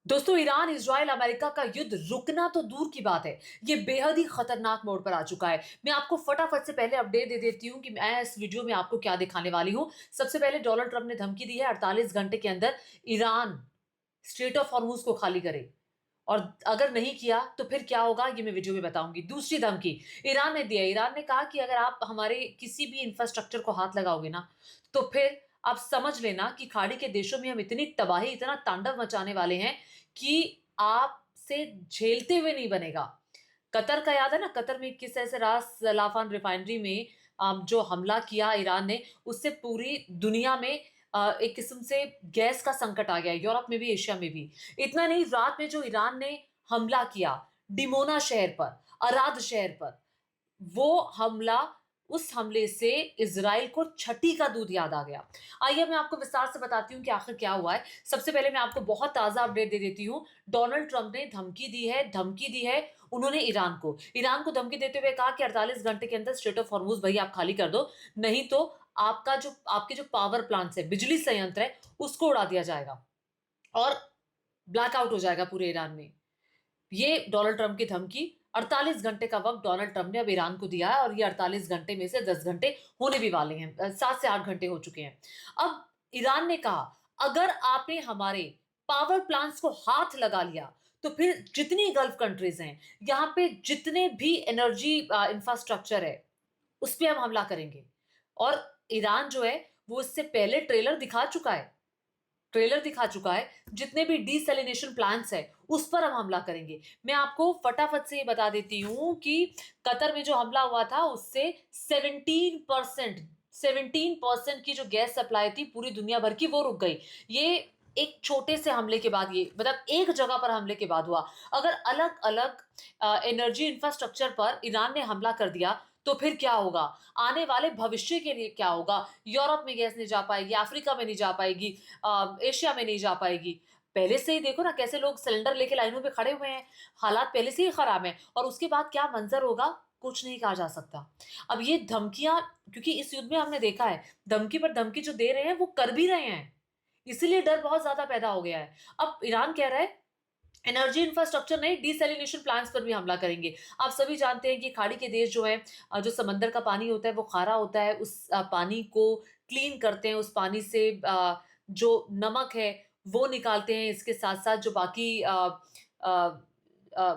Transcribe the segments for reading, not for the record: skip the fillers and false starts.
दोस्तों, Iran Israel America का युद्ध रुकना तो दूर की बात है, ये बेहद ही खतरनाक मोड़ पर आ चुका है। मैं आपको फटाफट से पहले अपडेट दे देती हूं कि मैं इस वीडियो में आपको क्या दिखाने वाली हूं। सबसे पहले डोनाल्ड ट्रंप ने धमकी दी है 48 घंटे के अंदर ईरान स्ट्रेट ऑफ हॉर्मुज को खाली करे, और अगर नहीं किया तो फिर क्या होगा ये मैं वीडियो में बताऊंगी। दूसरी धमकी ईरान ने दी है। ईरान ने कहा कि अगर आप हमारे किसी भी इंफ्रास्ट्रक्चर को हाथ लगाओगे ना, तो फिर आप समझ लेना कि खाड़ी के देशों में हम इतनी तबाही, इतना तांडव मचाने वाले हैं कि आपसे झेलते हुए नहीं बनेगा। कतर का याद है ना, कतर में किस तरह से रास लाफान रिफाइनरी में जो हमला किया ईरान ने, उससे पूरी दुनिया में एक किस्म से गैस का संकट आ गया, यूरोप में भी एशिया में भी। इतना नहीं, रात में जो ईरान ने हमला किया डिमोना शहर पर, अराद शहर पर, वो हमला, उस हमले से इजराइल को छठी का दूध याद आ गया। आइए मैं आपको विस्तार से बताती हूँ कि आखिर क्या हुआ है। सबसे पहले मैं आपको बहुत ताजा अपडेट दे देती हूँ। डोनाल्ड ट्रंप ने धमकी दी है उन्होंने ईरान को धमकी देते हुए कहा कि 48 घंटे के अंदर स्ट्रेट ऑफ हॉर्मुज भाई आप खाली कर दो, नहीं तो आपके जो पावर प्लांट्स है, बिजली संयंत्र है, उसको उड़ा दिया जाएगा और ब्लैकआउट हो जाएगा पूरे ईरान में। ये डोनाल्ड ट्रंप की धमकी। 48 घंटे का वक्त डोनाल्ड ट्रंप ने अब ईरान को दिया है, और ये 48 घंटे में से 10 घंटे होने भी वाले हैं, 7 से 8 घंटे हो चुके हैं। अब ईरान ने कहा, अगर आपने हमारे पावर प्लांट्स को हाथ लगा लिया तो फिर जितनी गल्फ कंट्रीज हैं, यहां पे जितने भी एनर्जी इंफ्रास्ट्रक्चर है, उस पर हम हमला करेंगे। और ईरान जो है वो इससे पहले ट्रेलर दिखा चुका है, जितने भी डीसैलिनेशन प्लांट्स है उस पर हम हमला करेंगे। मैं आपको फटाफट से ये बता देती हूं कि कतर में जो हमला हुआ था उससे 17% की जो गैस सप्लाई थी पूरी दुनिया भर की, वो रुक गई। ये एक छोटे से हमले के बाद, ये मतलब एक जगह पर हमले के बाद हुआ। अगर अलग अलग एनर्जी इंफ्रास्ट्रक्चर पर ईरान ने हमला कर दिया तो फिर क्या होगा, आने वाले भविष्य के लिए क्या होगा। यूरोप में गैस नहीं जा पाएगी, अफ्रीका में नहीं जा पाएगी, एशिया में नहीं जा पाएगी। पहले से ही देखो ना कैसे लोग सिलेंडर लेके लाइनों पे खड़े हुए हैं। हालात पहले से ही खराब हैं, और उसके बाद क्या मंजर होगा कुछ नहीं कहा जा सकता। अब ये धमकियां, क्योंकि इस युद्ध में हमने देखा है धमकी पर धमकी जो दे रहे हैं वो कर भी रहे हैं, इसीलिए डर बहुत ज्यादा पैदा हो गया है। अब ईरान कह रहा है एनर्जी इंफ्रास्ट्रक्चर नहीं, डिसैलिनेशन प्लांट्स पर भी हमला करेंगे। आप सभी जानते हैं कि खाड़ी के देश जो है, जो समंदर का पानी होता है वो खारा होता है, उस पानी को क्लीन करते हैं, उस पानी से जो नमक है वो निकालते हैं, इसके साथ साथ जो बाकी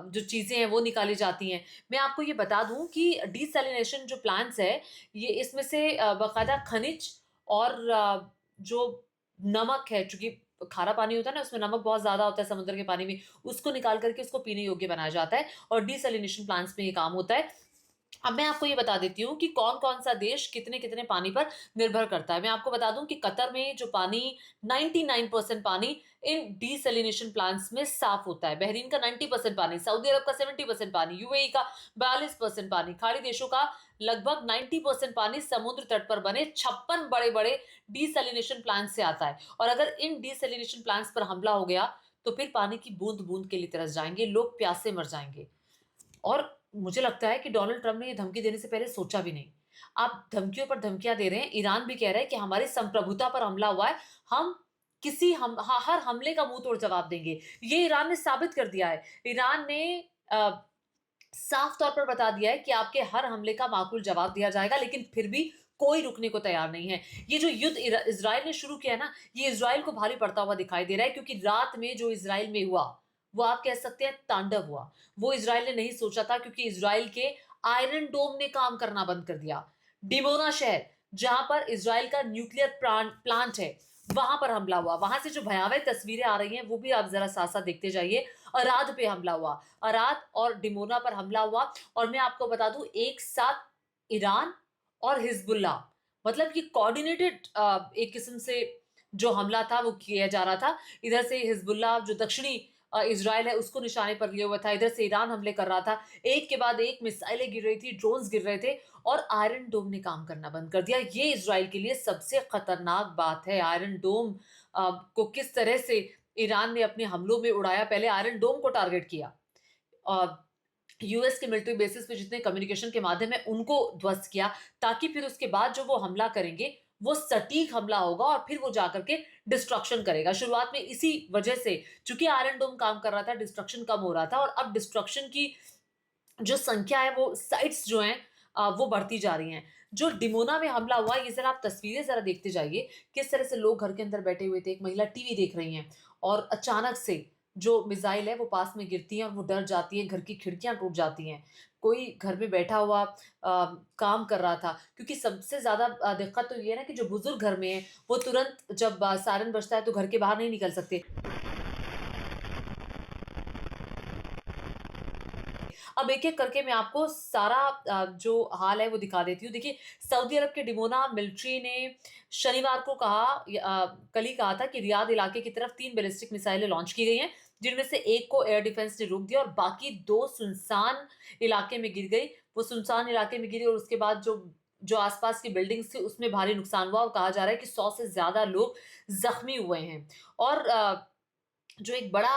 जो चीजें हैं वो निकाली जाती हैं। मैं आपको ये बता दूं कि डिसैलिनेशन जो प्लांट्स है, ये इसमें से बाकायदा खनिज और जो नमक है, चूंकि खारा पानी होता है ना, उसमें नमक बहुत ज्यादा होता है समुद्र के पानी में, उसको निकाल करके उसको पीने योग्य बनाया जाता है, और डिसैलिनेशन प्लांट्स में ये काम होता है। अब मैं आपको ये बता देती हूँ कि कौन कौन सा देश कितने कितने पानी पर निर्भर करता है। मैं आपको बता दूं कि कतर में जो पानी, 99% पानी इन डिसैलिनेशन प्लांट्स में साफ होता है। बहरीन का 90% पानी, सऊदी अरब का 70% पानी, यूएई का 42% पानी, खाड़ी देशों का लगभग 90% पानी समुद्र तट पर बने 56 बड़े बड़े डिसैलिनेशन प्लांट से आता है। और अगर इन डिसैलिनेशन प्लांट्स पर हमला हो गया तो फिर पानी की बूंद बूंद के लिए तरस जाएंगे, लोग प्यासे मर जाएंगे। और मुझे लगता है कि डोनाल्ड ट्रंप ने ये धमकी देने से पहले सोचा भी नहीं। आप धमकियों पर धमकियां दे रहे हैं। ईरान भी कह रहा है कि हमारी संप्रभुता पर हमला हुआ है, हम हर हमले का मुंह तोड़ जवाब देंगे। ये ईरान ने साबित कर दिया है। ईरान ने साफ तौर पर बता दिया है कि आपके हर हमले का माकूल जवाब दिया जाएगा, लेकिन फिर भी कोई रुकने को तैयार नहीं है। ये जो युद्ध इजराइल ने शुरू किया ना, ये इजराइल को भारी पड़ता हुआ दिखाई दे रहा है, क्योंकि रात में जो इजराइल में हुआ वो आप कह सकते हैं तांडव हुआ। वो इजराइल ने नहीं सोचा था, क्योंकि इजराइल के आयरन डोम ने काम करना बंद कर दिया। डिमोना शहर, जहां पर इजराइल का न्यूक्लियर प्लांट है, वहां पर हमला हुआ। वहां से जो भयावह तस्वीरें आ रही हैं वो भी आप जरा साथ साथ देखते जाइए। अराद पे हमला हुआ, अराद और डिमोना पर हमला हुआ। और मैं आपको बता दूं, एक साथ ईरान और हिजबुल्ला, मतलब कि कोऑर्डिनेटेड एक किस्म से जो हमला था वो किया जा रहा था। इधर से हिजबुल्ला जो दक्षिणी इजराइल है उसको निशाने पर लिए हुआ था, इधर से ईरान हमले कर रहा था। एक के बाद एक मिसाइलें गिर रही थी, ड्रोन्स गिर रहे थे, और आयरन डोम ने काम करना बंद कर दिया। ये इजराइल के लिए सबसे खतरनाक बात है। आयरन डोम को किस तरह से ईरान ने अपने हमलों में उड़ाया। पहले आयरन डोम को टारगेट किया, यूएस के मिलिट्री बेसिस पे जितने कम्युनिकेशन के माध्यम है उनको ध्वस्त किया, ताकि फिर उसके बाद जो वो हमला करेंगे वो सटीक हमला होगा और फिर वो जाकर के डिस्ट्रक्शन करेगा। शुरुआत में इसी वजह से चूँकि आयरन डोम काम कर रहा था, डिस्ट्रक्शन कम हो रहा था और अब डिस्ट्रक्शन की जो संख्या है वो साइट्स जो हैं वो बढ़ती जा रही हैं। जो डिमोना में हमला हुआ ये ज़रा आप तस्वीरें ज़रा देखते जाइए, किस तरह से लोग घर के अंदर बैठे हुए थे, एक महिला टीवी देख रही हैं और अचानक से जो मिसाइल है वो पास में गिरती है और वो डर जाती हैं, घर की खिड़कियाँ टूट जाती हैं। कोई घर में बैठा हुआ काम कर रहा था क्योंकि सबसे ज़्यादा दिक्कत तो ये है ना कि जो बुज़ुर्ग घर में हैं, वो तुरंत जब सायरन बजता है तो घर के बाहर नहीं निकल सकते। अब एक-एक करके मैं आपको सारा जो हाल है वो दिखा देती हूँ। देखिए, सऊदी अरब के डिमोना मिलिट्री ने शनिवार को कल ही कहा था कि रियाद इलाके की तरफ 3 बैलिस्टिक मिसाइलें लॉन्च की गई हैं, जिनमें से एक को एयर डिफेंस ने रोक दिया और बाकी 2 सुनसान इलाके में गिर गई। वो सुनसान इलाके में गिरी और उसके बाद जो जो आस-पास की बिल्डिंग्स थी उसमें भारी नुकसान हुआ और कहा जा रहा है कि 100 से ज़्यादा लोग ज़ख्मी हुए हैं। और जो एक बड़ा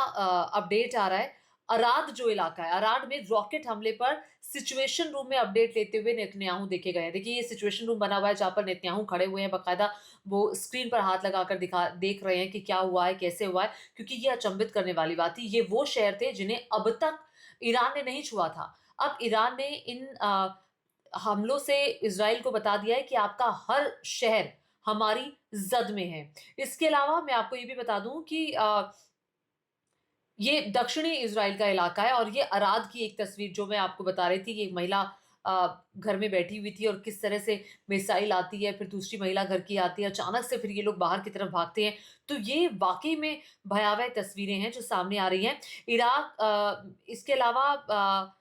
अपडेट आ रहा है, अराद जो इलाका है, अराद में रॉकेट हमले पर सिचुएशन रूम में अपडेट लेते हुए नेतन्याहू देखे गए हैं। देखिए, ये सिचुएशन रूम बना हुआ है, जहाँ पर नेतन्याहू खड़े हुए हैं, बाकायदा वो स्क्रीन पर हाथ लगाकर देख रहे हैं कि क्या हुआ है, कैसे हुआ है, क्योंकि ये अचंभित करने वाली बात थी। ये वो शहर थे, जिन्हें अब तक ईरान ने नहीं छुआ था। अब ईरान ने इन हमलों से इज़राइल को बता दिया है कि आपका हर शहर हमारी ज़द में है। इसके अलावा मैं आपको ये भी बता दूँ कि ये दक्षिणी इज़राइल का इलाका है और ये अराद की एक तस्वीर जो मैं आपको बता रही थी कि एक महिला घर में बैठी हुई थी और किस तरह से मिसाइल आती है, फिर दूसरी महिला घर की आती है, अचानक से फिर ये लोग बाहर की तरफ भागते हैं। तो ये वाक़ई में भयावह तस्वीरें हैं जो सामने आ रही हैं। इसके अलावा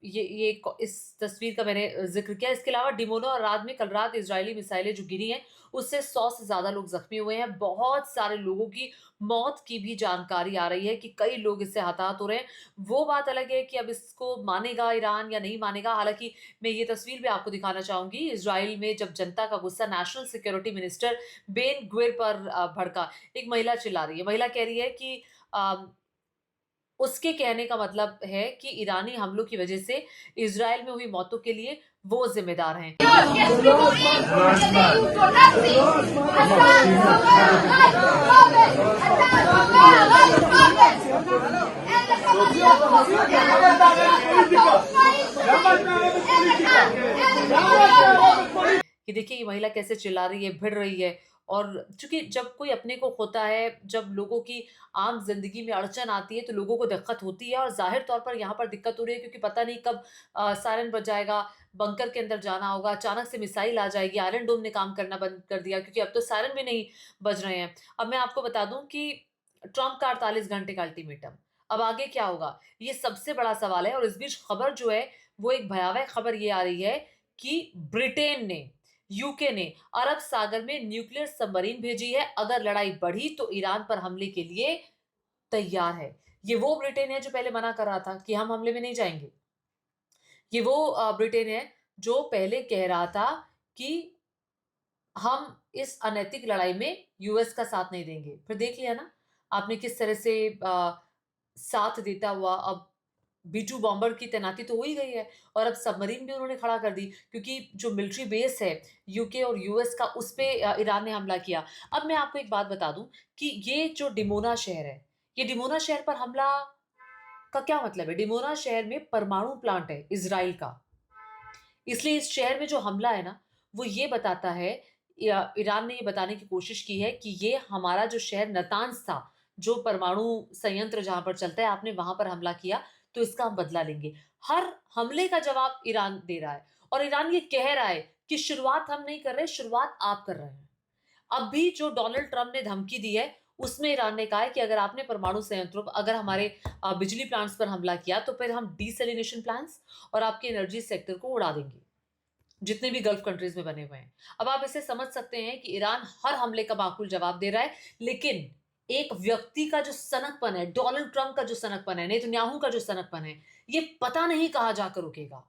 ये इस तस्वीर का मैंने ज़िक्र किया। इसके अलावा डिमोना और रात में कल रात इज़राइली मिसाइलें जो गिरी हैं, उससे 100 से ज़्यादा लोग ज़ख्मी हुए हैं। बहुत सारे लोगों की मौत की भी जानकारी आ रही है कि कई लोग इससे हताहत हो रहे हैं। वो बात अलग है कि अब इसको मानेगा ईरान या नहीं मानेगा। हालाँकि मैं ये तस्वीर भी आपको दिखाना चाहूँगी। इज़राइल में जब जनता का गुस्सा national security minister Ben Gvir पर भड़का। एक महिला चिल्ला रही है। महिला कह रही है कि अ उसके कहने का मतलब है कि ईरानी हमलों की वजह से इज़राइल में हुई मौतों के लिए वो ज़िम्मेदार हैं। कि देखिए ये महिला कैसे चिल्ला रही है, भिड़ रही है और चूँकि जब कोई अपने को खोता है, जब लोगों की आम ज़िंदगी में अड़चन आती है, तो लोगों को दिक्कत होती है और ज़ाहिर तौर पर यहाँ पर दिक्कत हो रही है क्योंकि पता नहीं कब सायरन बज जाएगा, बंकर के अंदर जाना होगा, अचानक से मिसाइल आ जाएगी, आयरन डोम ने काम करना बंद कर दिया क्योंकि अब तो सायरन भी नहीं बज रहे हैं। अब मैं आपको बता दूँ कि ट्रम्प का 48 घंटे का अल्टीमेटम, अब आगे क्या होगा? ये सबसे बड़ा सवाल है और इस बीच खबर जो है, वो एक भयावह खबर ये आ रही है कि ब्रिटेन ने यूके ने अरब सागर में न्यूक्लियर सबमरीन भेजी है। अगर लड़ाई बढ़ी तो ईरान पर हमले के लिए तैयार है। ये वो ब्रिटेन है जो पहले मना कर रहा था कि हम हमले में नहीं जाएँगे। ये वो ब्रिटेन है जो पहले कह रहा था कि हम इस अनैतिक लड़ाई में यूएस का साथ नहीं देंगे। फिर देख लिया ना आपने किस तरह से साथ देता हुआ अब बी-2 बॉम्बर की तैनाती तो हो ही गई है और अब सबमरीन भी उन्होंने खड़ा कर दी क्योंकि जो मिलिट्री बेस है यूके और यूएस का उस पे ईरान ने हमला किया। अब मैं आपको एक बात बता दूँ कि ये जो डिमोना शहर है, ये डिमोना शहर पर हमला का क्या मतलब है? डिमोना शहर में परमाणु प्लांट है इज़राइल का। इसलिए इस शहर में जो हमला है ना, वो ये बताता है या ईरान ने ये बताने की कोशिश की है कि ये हमारा जो शहर नतान्ज था, जो परमाणु संयंत्र जहाँ पर चलता है, आपने वहाँ पर हमला किया, तो इसका हम बदला लेंगे। हर हमले का जवाब ईरान दे रहा है और ईरान ये कह रहा है कि शुरुआत हम नहीं कर रहे, शुरुआत आप कर रहे हैं। अब भी जो डोनाल्ड ट्रम्प ने धमकी दी है, उसमें ईरान ने कहा है कि अगर आपने परमाणु संयंत्रों पर अगर हमारे बिजली प्लांट्स पर हमला किया, तो फिर हम डीसैलिनेशन प्लांट्स और आपके एनर्जी सेक्टर को उड़ा देंगे। जितने भी गल्फ कंट्रीज में बने हुए हैं। अब आप इसे समझ सकते हैं कि ईरान हर हमले का माकूल जवाब दे रहा है, लेकिन एक व्यक्ति का जो सनकपन है, डोनाल्ड ट्रम्प का जो सनकपन है, नेतन्याहू का जो सनकपन है, ये पता नहीं कहाँ जाकर रुकेगा।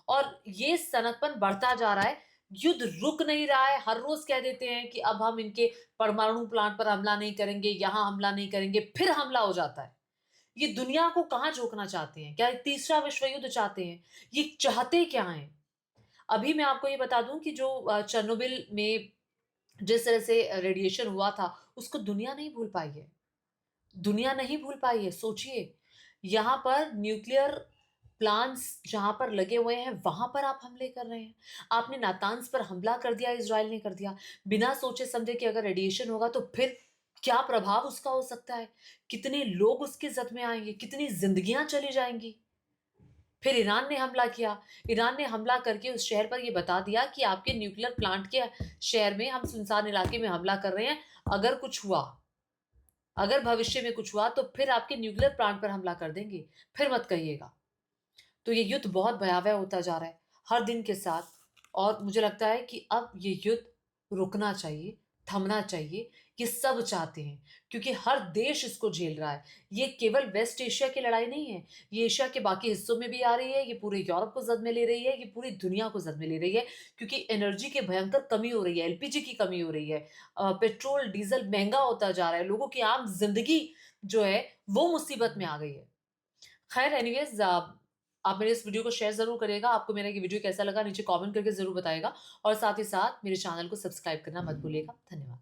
और ये सनकपन बढ़ता जा रहा है, युद्ध रुक नहीं रहा है, हर रोज कह देते हैं कि अब हम इनके परमाणु प्लांट पर हमला नहीं करेंगे, यहाँ हमला नहीं करेंगे, फिर हमला हो जाता है। ये दुनिया को कहाँ झोंकना चाहते हैं? क्या एक तीसरा विश्व युद्ध चाहते हैं? ये चाहते क्या हैं? अभी मैं आपको ये बता दूँ कि जो चेर्नोबिल में जिस तरह से रेडिएशन हुआ था, उसको दुनिया नहीं भूल पाई है। दुनिया नहीं भूल पाई है, सोचिए। यहाँ पर न्यूक्लियर प्लांट्स जहाँ पर लगे हुए हैं, वहाँ पर आप हमले कर रहे हैं। आपने नातान्स पर हमला कर दिया, इज़राइल ने कर दिया, बिना सोचे-समझे कि अगर रेडिएशन होगा तो फिर क्या प्रभाव उसका हो सकता है? कितने लोग उसकी ज़द में आएँगे, कितनी ज़िंदगियाँ चली जाएँगी। फिर ईरान ने हमला किया। ईरान ने हमला करके उस शहर पर ये बता दिया कि आपके न्यूक्लियर प्लांट के शहर में हम सुनसान इलाके में हमला कर रहे हैं, अगर कुछ हुआ, अगर भविष्य में कुछ हुआ तो फिर आपके न्यूक्लियर प्लांट पर हमला कर देंगे, फिर मत कहिएगा। तो ये युद्ध बहुत भयावह होता जा रहा है, हर दिन के साथ, और मुझे लगता है कि अब ये युद्ध रुकना चाहिए, थमना चाहिए। ये सब चाहते हैं, क्योंकि हर देश इसको झेल रहा है। ये केवल वेस्ट एशिया की लड़ाई नहीं है, ये एशिया के बाकी हिस्सों में भी आ रही है, ये पूरे यूरोप को जद में ले रही है, ये पूरी दुनिया को जद में ले रही है, क्योंकि एनर्जी की भयंकर कमी हो रही है, एलपीजी की कमी हो रही है। पेट्रोल, डीज़ल महँगा होता जा रहा है, लोगों की आम ज़िंदगी जो है, वो मुसीबत में आ गई है। खैर एनीवेज़, आप मेरे इस वीडियो को शेयर ज़रूर करिएगा। आपको मेरा ये वीडियो कैसा लगा नीचे कमेंट करके ज़रूर बताइएगा, और साथ ही साथ मेरे चैनल को सब्सक्राइब करना मत भूलिएगा। धन्यवाद।